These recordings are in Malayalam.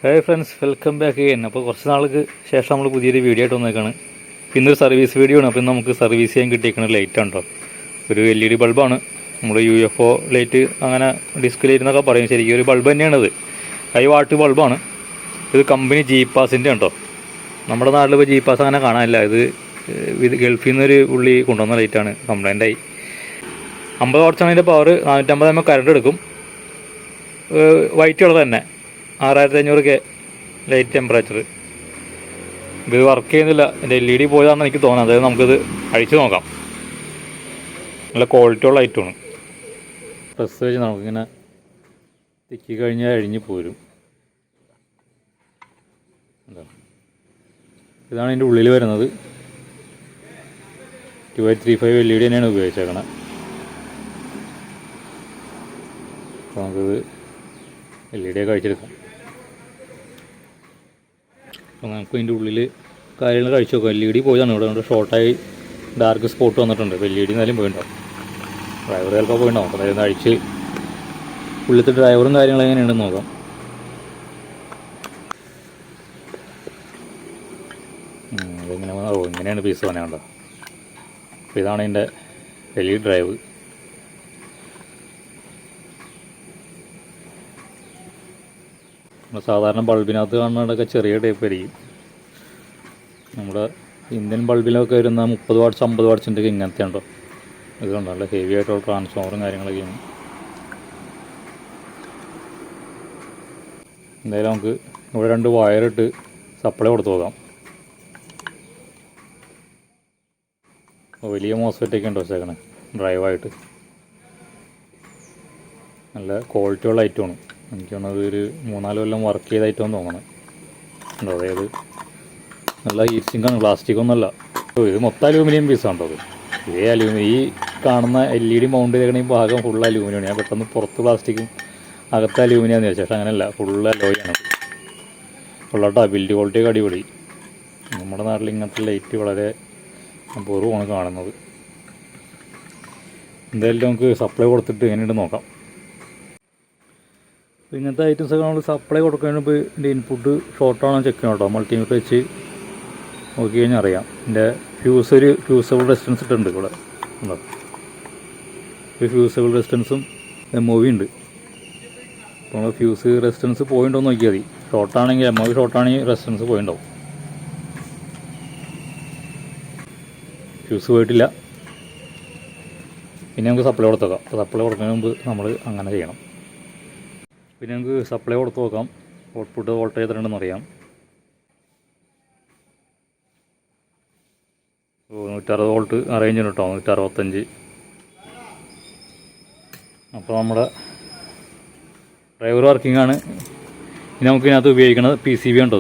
ഹായ് ഫ്രണ്ട്സ്, വെൽക്കം ബാക്ക് ചെയ്യാൻ. അപ്പോൾ കുറച്ച് നാൾക്ക് ശേഷം നമ്മൾ പുതിയൊരു വീഡിയോ ആയിട്ട് വന്നേക്കാണ്. ഇന്നൊരു സർവീസ് വീഡിയോ ആണ്. അപ്പോൾ നമുക്ക് സർവീസ് ചെയ്യാൻ കിട്ടിയേക്കുന്ന ലൈറ്റ് ഉണ്ടോ, ഒരു LED ബൾബാണ്. നമ്മൾ UFO ലൈറ്റ് അങ്ങനെ ഡിസ്ക് ലൈറ്റ് എന്നൊക്കെ പറയും. ശരിക്കും ഒരു ബൾബ് തന്നെയാണിത്. 5 വാട്ട് ബൾബാണ്. ഇത് കമ്പനി ജീപ്പാസിൻ്റെ ഉണ്ടോ. നമ്മുടെ നാട്ടിൽ ഇപ്പോൾ ജീപ്പാസ് അങ്ങനെ കാണാനില്ല. ഇത് ഗൾഫിൽ നിന്നൊരു പുള്ളി കൊണ്ടുവന്ന ലൈറ്റാണ്. കംപ്ലൈൻ്റായി. 50 വാട്ട്സാണ് അതിൻ്റെ പവർ. 450 mAh കറണ്ട് എടുക്കും. വൈറ്റ് കളർ തന്നെ, 6500 ലൈറ്റ് ടെമ്പറേച്ചർ. ഇത് വർക്ക് ചെയ്യുന്നില്ല. എൻ്റെ LED പോയതാണെന്ന് എനിക്ക് തോന്നുന്നത്. അതായത് നമുക്കിത് അഴിച്ചു നോക്കാം. നല്ല ക്വാളിറ്റിയുള്ള ലൈറ്റാണ്. പ്രസ് വെച്ച് നമുക്കിങ്ങനെ തിക്കി കഴിഞ്ഞാൽ അഴിഞ്ഞ് പോരും. ഇതാണ് ഇതിൻ്റെ ഉള്ളിൽ വരുന്നത്. 2835 LED തന്നെയാണ് ഉപയോഗിച്ചേക്കണത്. അപ്പോൾ നമുക്കിത് LED ഒക്കെ അഴിച്ചെടുക്കാം. അപ്പോൾ നമുക്ക് ഇതിൻ്റെ ഉള്ളിൽ കാര്യങ്ങൾ കഴിച്ചു നോക്കാം. LED പോയതാണ്. ഇവിടെ ഷോർട്ടായി ഡാർക്ക് സ്പോട്ട് വന്നിട്ടുണ്ട്. അപ്പോൾ LED എന്നാലും പോയിട്ടുണ്ടാവും. ഡ്രൈവർ ചിലപ്പോൾ പോയിട്ടുണ്ടാവും. അപ്പോൾ അതായത് അഴിച്ച് ഉള്ളിലത്തെ ഡ്രൈവറും കാര്യങ്ങളും എങ്ങനെയുണ്ടെന്ന് നോക്കാം. അതെങ്ങനെ ഇങ്ങനെയാണ് പീസ് വന്നേണ്ടോ. അപ്പോൾ ഇതാണ് ഇതിൻ്റെ LED ഡ്രൈവ്. സാധാരണ ബൾബിനകത്ത് കാണുന്നതൊക്കെ ചെറിയ ടൈപ്പ് ആയിരിക്കും. നമ്മുടെ ഇന്ത്യൻ ബൾബിലൊക്കെ വരുന്ന 30 വാട്ട്സ് 50 വാട്ട്സിൻ്റെ ഇങ്ങനത്തെ ഉണ്ടോ. ഇത് കണ്ടോ, നല്ല ഹെവി ആയിട്ടുള്ള ട്രാൻസ്ഫോമറും കാര്യങ്ങളൊക്കെയാണ്. എന്തായാലും നമുക്ക് ഇവിടെ 2 വയറിട്ട് സപ്ലൈ കൊടുത്ത് നോക്കാം. വലിയ മോസ്ഫെറ്റൊക്കെ ഉണ്ടോ വെച്ചേക്കണേ ഡ്രൈവായിട്ട്. നല്ല ക്വാളിറ്റിയുള്ള ഐറ്റമാണ്. എനിക്ക് തോന്നുന്നത് ഒരു 3-4 കൊല്ലം വർക്ക് ചെയ്തായിട്ടാണ് തോന്നുന്നത്. ഉണ്ടോ, അതായത് നല്ല ഹീറ്റ് സിങ്കാണ്, പ്ലാസ്റ്റിക്കൊന്നുമല്ല. ഇത് മൊത്തം അലൂമിനിയം പീസാണോ. ഇതേ അലൂമിനിയം. ഈ കാണുന്ന LED മൗണ്ട് ചെയ്തേക്കണ ഈ ഭാഗം ഫുൾ അലൂമിനിയമാണ്. ഞാൻ പെട്ടെന്ന് പുറത്ത് പ്ലാസ്റ്റിക്കും അകത്ത് അലൂമിനിയാന്ന് വിചാരിച്ചു. പക്ഷേ അങ്ങനെയല്ല, ഫുൾ അലോയാണ്. ഫുള്ളാട്ടോ. ബിൽഡ് ക്വാളിറ്റിയൊക്കെ അടിപൊളി. നമ്മുടെ നാട്ടിൽ ഇങ്ങനത്തെ ലൈറ്റ് വളരെ അപൂർവമാണ് കാണുന്നത്. എന്തായാലും നമുക്ക് സപ്ലൈ കൊടുത്തിട്ട് എങ്ങനെയുണ്ട് നോക്കാം. ഇങ്ങനത്തെ ഐറ്റംസൊക്കെ നമ്മൾ സപ്ലൈ കൊടുക്കുന്നതിന് മുമ്പ് ഇതിൻ്റെ ഇൻപുട്ട് ഷോർട്ടാണോ ചെക്ക് ചെയ്യണം കേട്ടോ. മൾട്ടിമീറ്റർ വെച്ച് നോക്കി കഴിഞ്ഞാൽ അറിയാം. ഇതിൻ്റെ ഫ്യൂസബിൾ റെസിസ്റ്റൻസ് ഇട്ടുണ്ട് ഇവിടെ. ഉണ്ടോ, ഒരു ഫ്യൂസബിൾ റെസിസ്റ്റൻസും MOV ഉണ്ട്. അപ്പോൾ നമ്മൾ ഫ്യൂസ് റെസിസ്റ്റൻസ് പോയിണ്ടോ എന്ന് നോക്കിയാൽ മതി. ഷോർട്ടാണെങ്കിൽ MOV ഷോർട്ടാണെങ്കിൽ റെസിസ്റ്റൻസ് പോയിണ്ടാവും. ഫ്യൂസ് പോയിട്ടില്ല. പിന്നെ നമുക്ക് സപ്ലൈ കൊടുത്ത് നോക്കാം. അപ്പോൾ സപ്ലൈ കൊടുക്കുന്നതിന് മുമ്പ് നമ്മൾ അങ്ങനെ ചെയ്യണം. പിന്നെ നമുക്ക് സപ്ലൈ കൊടുത്ത് നോക്കാം. ഔട്ട്പുട്ട് വോൾട്ടേജ് എത്രയുണ്ടെന്ന് അറിയാം. 160 വോൾട്ട് അറേഞ്ച് ഉണ്ട് കേട്ടോ. 165. അപ്പോൾ നമ്മുടെ ഡ്രൈവർ വർക്കിംഗ് ആണ്. ഇനി നമുക്ക് ഇതിനകത്ത് ഉപയോഗിക്കുന്നത് PCB ഉണ്ടോ.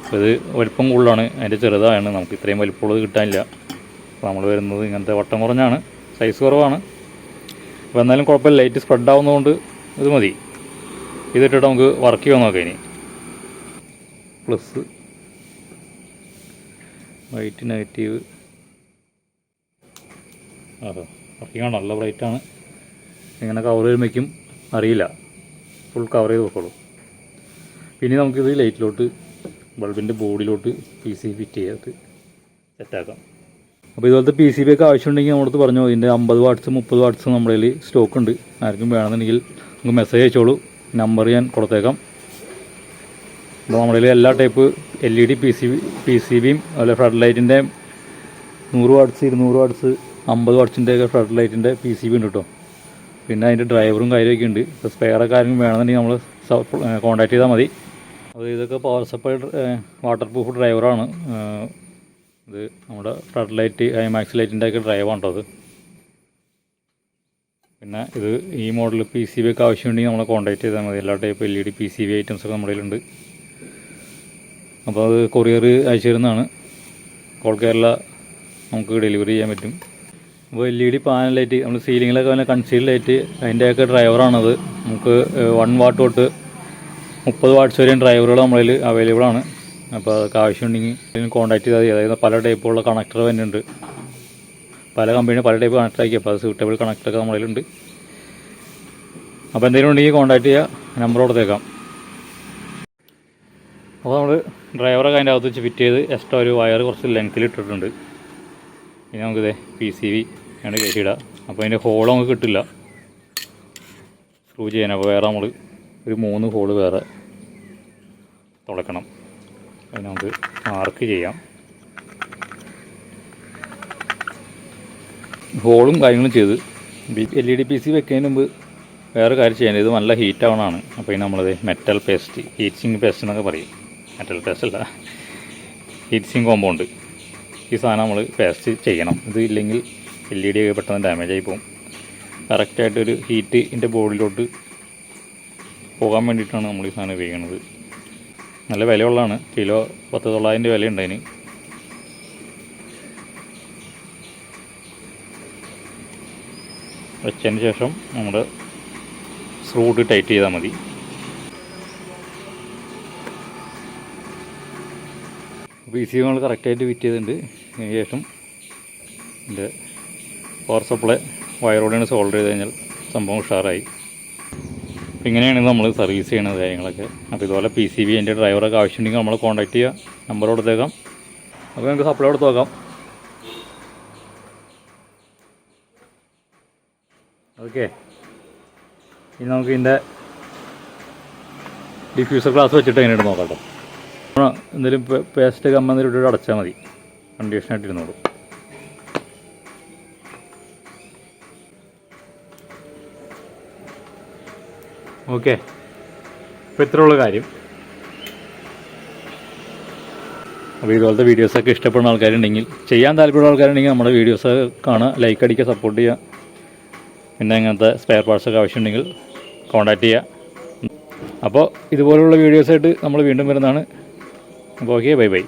അപ്പോൾ ഇത് വലിപ്പം കൂടുതലാണ്, അതിൻ്റെ ചെറുതാണ്. നമുക്ക് ഇത്രയും വലിപ്പമുള്ളത് കിട്ടാനില്ല. അപ്പോൾ നമ്മൾ വരുന്നത് ഇങ്ങനത്തെ വട്ടം കുറഞ്ഞാണ്, സൈസ് കുറവാണ്. അപ്പോൾ എന്നാലും കുഴപ്പമില്ല, ലൈറ്റ് സ്പ്രെഡ് ആവുന്നതുകൊണ്ട് ഇത് മതി. ഇതിട്ടിട്ട് നമുക്ക് വർക്ക് ചെയ്യാൻ നോക്കാം. ഇനി പ്ലസ് വൈറ്റ് നെഗറ്റീവ്. അതെ, വർക്കിംഗ് ആണ്. നല്ല ബ്രൈറ്റാണ്. ഇങ്ങനെ കവർ ചെയ്യുമ്പോഴേക്കും അറിയില്ല, ഫുൾ കവർ ചെയ്ത് നോക്കുള്ളൂ. പിന്നെ നമുക്കിത് ലൈറ്റിലോട്ട് ബൾബിൻ്റെ ബോഡിയിലോട്ട് PCB ഫിറ്റ് ചെയ്തിട്ട് സെറ്റാക്കാം. അപ്പോൾ ഇതുപോലത്തെ PCB ഒക്കെ ആവശ്യമുണ്ടെങ്കിൽ നമ്മളടുത്ത് പറഞ്ഞു. ഇതിൻ്റെ 50 വാട്ട്സ് 30 വാട്ട്സ് നമ്മുടെ കയ്യിൽ സ്റ്റോക്ക് ഉണ്ട്. ആർക്കും വേണമെന്നുണ്ടെങ്കിൽ നമുക്ക് മെസ്സേജ് അയച്ചോളൂ. നമ്പർ ഞാൻ കൊടുത്തേക്കാം. അപ്പോൾ നമ്മുടെ കയ്യിൽ എല്ലാ ടൈപ്പ് LED PCBയും അതുപോലെ ഫ്ലഡ് ലൈറ്റിൻ്റെ 100 വാട്ട്സ് 200 വാട്ട്സ് 50 വാട്ട്സിൻ്റെ ഒക്കെ ഫ്ലഡ് ലൈറ്റിൻ്റെ PCB ഉണ്ട് കേട്ടോ. പിന്നെ അതിൻ്റെ ഡ്രൈവറും കാര്യമൊക്കെ ഉണ്ട്. ഇപ്പോൾ സ്പെയറൊക്കെ ആരെങ്കിലും വേണമെന്നുണ്ടെങ്കിൽ നമ്മൾ കോൺടാക്ട് ചെയ്താൽ മതി. അപ്പോൾ ഇതൊക്കെ പവർ സപ്ലൈ വാട്ടർ പ്രൂഫ് ഡ്രൈവറാണ്. ഇത് നമ്മുടെ ഫ്ലഡ് ലൈറ്റ് IMAX ലൈറ്റിൻ്റെ ഒക്കെ ഡ്രൈവാണ് കേട്ടോ അത്. പിന്നെ ഇത് ഈ മോഡൽ PCB ഒക്കെ ആവശ്യമുണ്ടെങ്കിൽ നമ്മളെ കോൺടാക്ട് ചെയ്താൽ മതി. എല്ലാ ടൈപ്പ് LED PCB ഐറ്റംസൊക്കെ നമ്മുടെ കയ്യിലുണ്ട്. അപ്പോൾ അത് കൊറിയർ അയച്ചു തരുന്നതാണ്. ഓൾ കേരള നമുക്ക് ഡെലിവറി ചെയ്യാൻ പറ്റും. അപ്പോൾ LED പാനൽ ലൈറ്റ് നമ്മൾ സീലിങ്ങിലൊക്കെ വല്ല കൺസീൽ ലൈറ്റ് അതിൻ്റെയൊക്കെ ഡ്രൈവറാണത്. നമുക്ക് 1 വാട്ട് തൊട്ട് 30 വാട്ട്സ് വരെയും ഡ്രൈവറുകൾ നമ്മുടെ അവൈലബിൾ ആണ്. അപ്പോൾ അതൊക്കെ ആവശ്യമുണ്ടെങ്കിൽ കോൺടാക്ട് ചെയ്താൽ മതി. അതായത് പല ടൈപ്പുള്ള കണക്ടർ തന്നെ ഉണ്ട്. പല കമ്പനി പല ടൈപ്പ് കണക്ടർ ആക്കി. അപ്പോൾ അത് സ്യൂട്ടബിൾ കണക്ടറൊക്കെ നമ്മുടെ കയ്യിലുണ്ട്. അപ്പോൾ എന്തെങ്കിലും ഉണ്ടെങ്കിൽ കോൺടാക്ട് ചെയ്യുക. നമ്പർ കൊടുത്തേക്കാം. അപ്പോൾ നമ്മൾ ഡ്രൈവറൊക്കെ അതിൻ്റെ അകത്ത് വെച്ച് ഫിറ്റ് ചെയ്ത് എക്സ്ട്രാ ഒരു വയർ കുറച്ച് ലെങ്ത്തിൽ ഇട്ടിട്ടുണ്ട്. ഇനി നമുക്കിത് PCV ആണ് കയറ്റിയിടാം. അപ്പോൾ അതിൻ്റെ ഹോൾ നമുക്ക് കിട്ടില്ല സ്ക്രൂ ചെയ്യാൻ. അപ്പോൾ വേറെ നമ്മൾ ഒരു 3 ഹോള് വേറെ തുളക്കണം. അതിന് നമുക്ക് മാർക്ക് ചെയ്യാം. ഹോളും കാര്യങ്ങളും ചെയ്ത് LED PCB വെക്കുന്നതിന് മുമ്പ് വേറെ കാര്യം ചെയ്യേണ്ടത്, ഇത് നല്ല ഹീറ്റ് ആവണമാണ്. അപ്പോൾ ഇനി നമ്മളത് metal paste, heat sink paste എന്നൊക്കെ പറയും. മെറ്റൽ പേസ്റ്റ് അല്ല, ഹീറ്റ് സിങ്ക് കോമ്പൗണ്ട്. ഈ സാധനം നമ്മൾ പേസ്റ്റ് ചെയ്യണം. ഇത് ഇല്ലെങ്കിൽ LED ഒക്കെ പെട്ടെന്ന് ഡാമേജ് ആയി പോകും. കറക്റ്റായിട്ടൊരു ഹീറ്റ് ഇതിൻ്റെ ബോഡിയിലോട്ട് പോകാൻ വേണ്ടിയിട്ടാണ് നമ്മൾ ഈ സാധനം ഉപയോഗിക്കുന്നത്. നല്ല വിലയുള്ളതാണ്. കിലോ 10,900 വിലയുണ്ട് അതിന്. വെച്ചതിന് ശേഷം നമ്മുടെ സ്ക്രൂ ഇട്ട് ടൈറ്റ് ചെയ്താൽ മതി. PCB നമ്മൾ കറക്റ്റായിട്ട് ഫിറ്റ് ചെയ്തിട്ടുണ്ട്. അതിന് ശേഷം ഇതിൻ്റെ പവർ സപ്ലൈ വയറോടെയാണ് സോൾഡർ ചെയ്ത് കഴിഞ്ഞാൽ സംഭവം ഉഷാറായി. അപ്പോൾ ഇങ്ങനെയാണ് നമ്മൾ സർവീസ് ചെയ്യുന്നത് കാര്യങ്ങളൊക്കെ. അപ്പോൾ ഇതുപോലെ PCB എൻ്റെ ഡ്രൈവറൊക്കെ ആവശ്യമുണ്ടെങ്കിൽ നമ്മൾ കോൺടാക്ട് ചെയ്യുക. നമ്പർ കൊടുത്തേക്കാം. അപ്പോൾ നമുക്ക് സപ്ലൈ കൊടുത്ത് നോക്കാം. ഓക്കെ, ഇനി നമുക്ക് ഇതിൻ്റെ ഡിഫ്യൂസർ ഗ്ലാസ് വെച്ചിട്ട് എങ്ങനെ നോക്കാം കേട്ടോ. എന്തെങ്കിലും പേസ്റ്റ് കമ്മ എന്തെങ്കിലും ഇട്ടിട്ട് അടച്ചാൽ മതി, കണ്ടീഷനായിട്ട് ഇരുന്നോളൂ. ഓക്കെ, ഇപ്പോൾ ഇത്രയുള്ള കാര്യം. അപ്പോൾ ഇതുപോലത്തെ വീഡിയോസൊക്കെ ഇഷ്ടപ്പെടുന്ന ആൾക്കാരുണ്ടെങ്കിൽ, ചെയ്യാൻ താല്പര്യമുള്ള ആൾക്കാരുണ്ടെങ്കിൽ നമ്മുടെ വീഡിയോസ് കാണുക, ലൈക്ക് അടിക്കുക, സപ്പോർട്ട് ചെയ്യുക. പിന്നെ അങ്ങനത്തെ സ്പെയർ പാർട്സൊക്കെ ആവശ്യമുണ്ടെങ്കിൽ കോൺടാക്റ്റ് ചെയ്യുക. അപ്പോൾ ഇതുപോലുള്ള വീഡിയോസായിട്ട് നമ്മൾ വീണ്ടും വരുന്നതാണ്. അപ്പോൾ ഓക്കെ, ബൈ ബൈ.